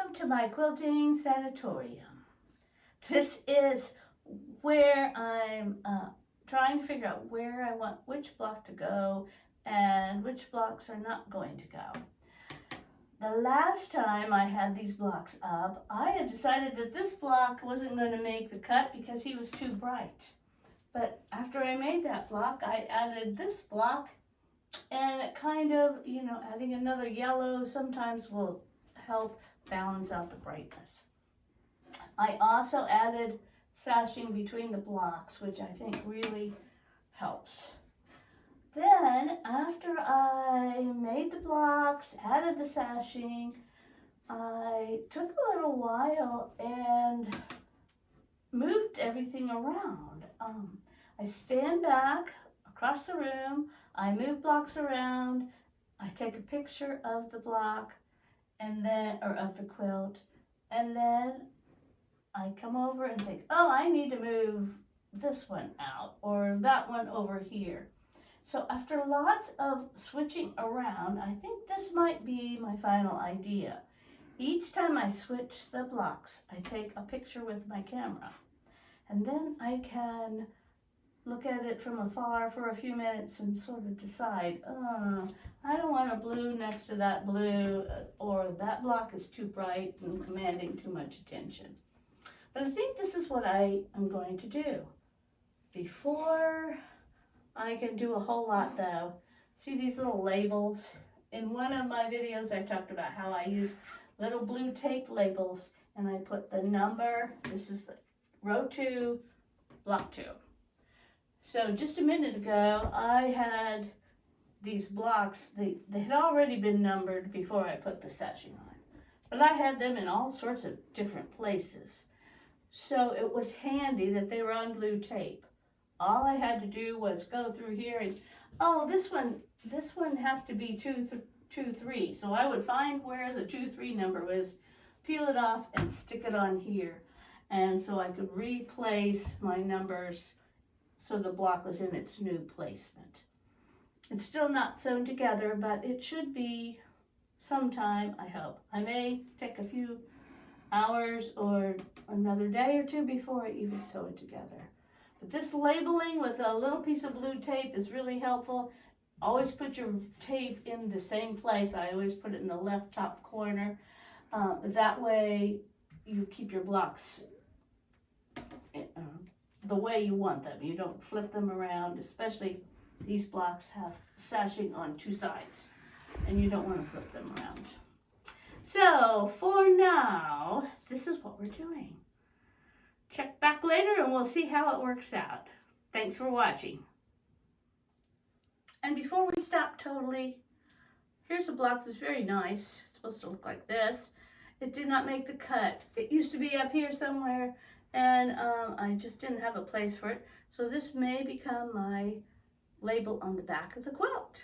Welcome to my quilting sanatorium. This is where I'm trying to figure out where I want which block to go and which blocks are not going to go. The last time I had these blocks up, I had decided that this block wasn't going to make the cut because he was too bright. But after I made that block, I added this block, and it kind of, adding another yellow sometimes will help balance out the brightness. I also added sashing between the blocks, which I think really helps. Then, after I made the blocks, added the sashing, I took a little while and moved everything around. I stand back across the room, I move blocks around, I take a picture of the block, or of the quilt, and then I come over and think, oh, I need to move this one out or that one over here. So after lots of switching around, I think this might be my final idea. Each time I switch the blocks, I take a picture with my camera, and then I can look at it from afar for a few minutes and sort of decide, I don't want a blue next to that blue, or that block is too bright and commanding too much attention. But I think this is what I am going to do. Before I can do a whole lot though, see these little labels? In one of my videos I talked about how I use little blue tape labels, and I put the number, this is the row 2, block 2. So just a minute ago, I had these blocks, they had already been numbered before I put the sashing on, but I had them in all sorts of different places. So it was handy that they were on blue tape. All I had to do was go through here and, this one has to be 2-3. So I would find where the 2-3 number was, peel it off and stick it on here. And so I could replace my numbers so the block was in its new placement. It's still not sewn together, but it should be sometime, I hope. I may take a few hours or another day or two before I even sew it together. But this labeling with a little piece of blue tape is really helpful. Always put your tape in the same place. I always put it in the left top corner. That way you keep your blocks the way you want them. You don't flip them around, especially these blocks have sashing on 2 sides, and you don't want to flip them around. So for now, this is what we're doing. Check back later and we'll see how it works out. Thanks for watching. And before we stop totally, here's a block that's very nice. It's supposed to look like this. It did not make the cut. It used to be up here somewhere, and I just didn't have a place for it. So this may become my label on the back of the quilt.